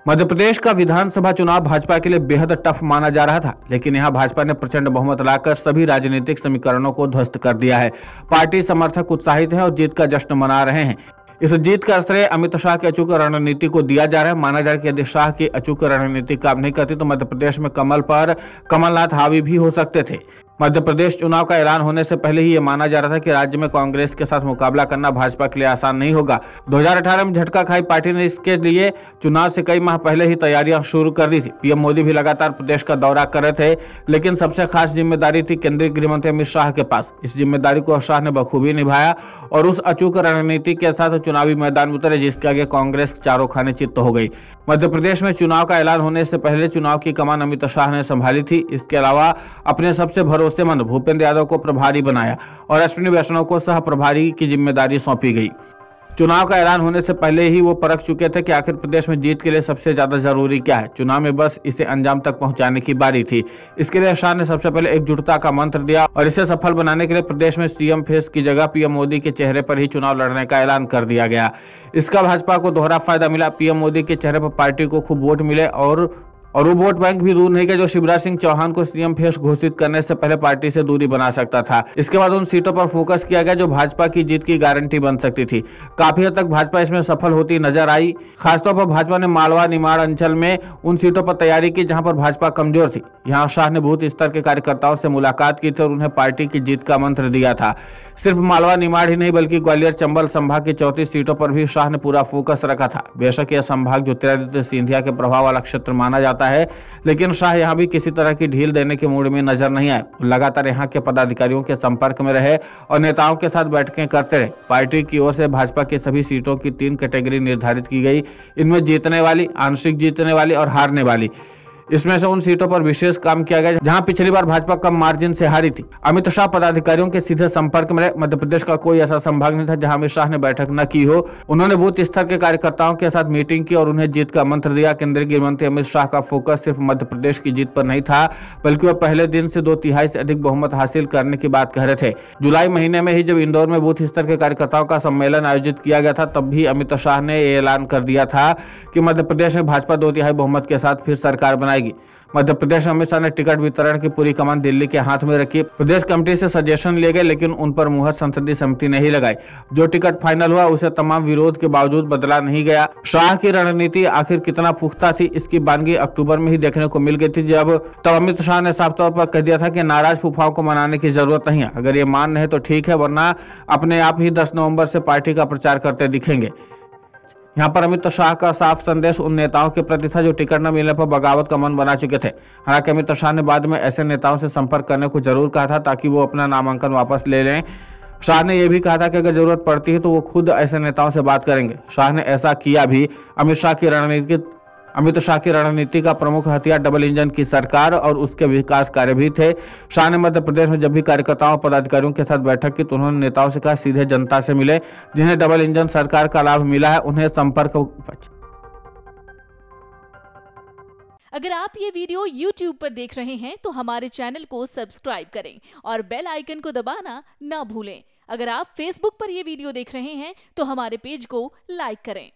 मध्य प्रदेश का विधानसभा चुनाव भाजपा के लिए बेहद टफ माना जा रहा था, लेकिन यहां भाजपा ने प्रचंड बहुमत लाकर सभी राजनीतिक समीकरणों को ध्वस्त कर दिया है। पार्टी समर्थक उत्साहित हैं और जीत का जश्न मना रहे हैं। इस जीत का श्रेय अमित शाह की अचूक रणनीति को दिया जा रहा है। माना जा रहा है कि यदि शाह की अचूक रणनीति काम नहीं करती तो मध्य प्रदेश में कमल पर कमलनाथ हावी भी हो सकते थे। मध्य प्रदेश चुनाव का ऐलान होने से पहले ही ये माना जा रहा था कि राज्य में कांग्रेस के साथ मुकाबला करना भाजपा के लिए आसान नहीं होगा। 2018 में झटका खाई पार्टी ने इसके लिए चुनाव से कई माह पहले ही तैयारियां शुरू कर दी थी। पीएम मोदी भी लगातार प्रदेश का दौरा कर रहे थे, लेकिन सबसे खास जिम्मेदारी थी केंद्रीय गृह मंत्री अमित शाह के पास। इस जिम्मेदारी को शाह ने बखूबी निभाया और उस अचूक रणनीति के साथ चुनावी मैदान में उतरे, जिसके आगे कांग्रेस चारों खाने चित्त हो गई। मध्य प्रदेश में चुनाव का ऐलान होने से पहले चुनाव की कमान अमित शाह ने संभाली थी। इसके अलावा अपने सबसे भरोसेमंद भूपेंद्र यादव को प्रभारी बनाया और अश्विनी वैष्णव को सह प्रभारी की जिम्मेदारी सौंपी गई। चुनाव का ऐलान होने से पहले ही वो परख चुके थे कि आखिर प्रदेश में जीत के लिए सबसे ज्यादा जरूरी क्या है। चुनाव में बस इसे अंजाम तक पहुंचाने की बारी थी। इसके लिए शाह ने सबसे पहले एकजुटता का मंत्र दिया और इसे सफल बनाने के लिए प्रदेश में सीएम फेस की जगह पीएम मोदी के चेहरे पर ही चुनाव लड़ने का ऐलान कर दिया गया। इसका भाजपा को दोहरा फायदा मिला। पीएम मोदी के चेहरे पर पार्टी को खूब वोट मिले और वो वोट बैंक भी दूर नहीं गया जो शिवराज सिंह चौहान को सीएम फेस घोषित करने से पहले पार्टी से दूरी बना सकता था। इसके बाद उन सीटों पर फोकस किया गया जो भाजपा की जीत की गारंटी बन सकती थी। काफी हद तक भाजपा इसमें सफल होती नजर आई। खासतौर पर भाजपा ने मालवा निमाड़ अंचल में उन सीटों पर तैयारी की जहां पर भाजपा कमजोर थी। यहाँ शाह ने बूथ स्तर के कार्यकर्ताओं से मुलाकात की थी और उन्हें पार्टी की जीत का मंत्र दिया था। सिर्फ मालवा निमाड़ ही नहीं बल्कि ग्वालियर चंबल संभाग की 34 सीटों पर भी शाह ने पूरा फोकस रखा था। बेशक यह संभाग ज्योतिरादित्य सिंधिया के प्रभाव वाला क्षेत्र माना जाता है, लेकिन शाह यहां भी किसी तरह की ढील देने के मूड में नजर नहीं आए। लगातार यहां के पदाधिकारियों के संपर्क में रहे और नेताओं के साथ बैठकें करते रहे। पार्टी की ओर से भाजपा की सभी सीटों की 3 कैटेगरी निर्धारित की गई। इनमें जीतने वाली, आंशिक जीतने वाली और हारने वाली। इसमें से उन सीटों पर विशेष काम किया गया जहां पिछली बार भाजपा कम मार्जिन से हारी थी। अमित शाह पदाधिकारियों के सीधे संपर्क में रहे। मध्य प्रदेश का कोई ऐसा संभाग नहीं था जहां अमित शाह ने बैठक न की हो। उन्होंने बूथ स्तर के कार्यकर्ताओं के साथ मीटिंग की और उन्हें जीत का मंत्र दिया। केंद्रीय गृह मंत्री अमित शाह का फोकस सिर्फ मध्य प्रदेश की जीत पर नहीं था, बल्कि वह पहले दिन से 2/3 से अधिक बहुमत हासिल करने की बात कह रहे थे। जुलाई महीने में ही जब इंदौर में बूथ स्तर के कार्यकर्ताओं का सम्मेलन आयोजित किया गया था, तब भी अमित शाह ने ऐलान कर दिया था कि मध्य प्रदेश में भाजपा 2/3 बहुमत के साथ फिर सरकार बनाएगी। मध्य प्रदेश में अमित शाह ने टिकट वितरण की पूरी कमान दिल्ली के हाथ में रखी। प्रदेश कमेटी से सजेशन लिए गए, लेकिन उन पर मुहर संसदीय समिति नहीं लगाई। जो टिकट फाइनल हुआ उसे तमाम विरोध के बावजूद बदला नहीं गया। शाह की रणनीति आखिर कितना पुख्ता थी, इसकी बानगी अक्टूबर में ही देखने को मिल गई थी। तब अमित शाह ने साफ तौर पर कह दिया था कि नाराज फूफाओं को मनाने की जरूरत नहीं है। अगर ये मान रहे तो ठीक है, वरना अपने आप ही 10 नवंबर से पार्टी का प्रचार करते दिखेंगे। यहाँ पर अमित शाह का साफ संदेश उन नेताओं के प्रति था जो टिकट न मिलने पर बगावत का मन बना चुके थे। हालांकि अमित शाह ने बाद में ऐसे नेताओं से संपर्क करने को जरूर कहा था ताकि वो अपना नामांकन वापस ले लें। शाह ने यह भी कहा था कि अगर जरूरत पड़ती है तो वो खुद ऐसे नेताओं से बात करेंगे। शाह ने ऐसा किया भी। अमित शाह की रणनीति का प्रमुख हथियार डबल इंजन की सरकार और उसके विकास कार्य भी थे। शाह ने मध्य प्रदेश में जब भी कार्यकर्ताओं और पदाधिकारियों के साथ बैठक की तो उन्होंने नेताओं से कहा सीधे जनता से मिले। जिन्हें डबल इंजन सरकार का लाभ मिला है उन्हें संपर्क। अगर आप ये वीडियो YouTube पर देख रहे हैं तो हमारे चैनल को सब्सक्राइब करें और बेल आइकन को दबाना ना भूलें। अगर आप Facebook पर ये वीडियो देख रहे हैं तो हमारे पेज को लाइक करें।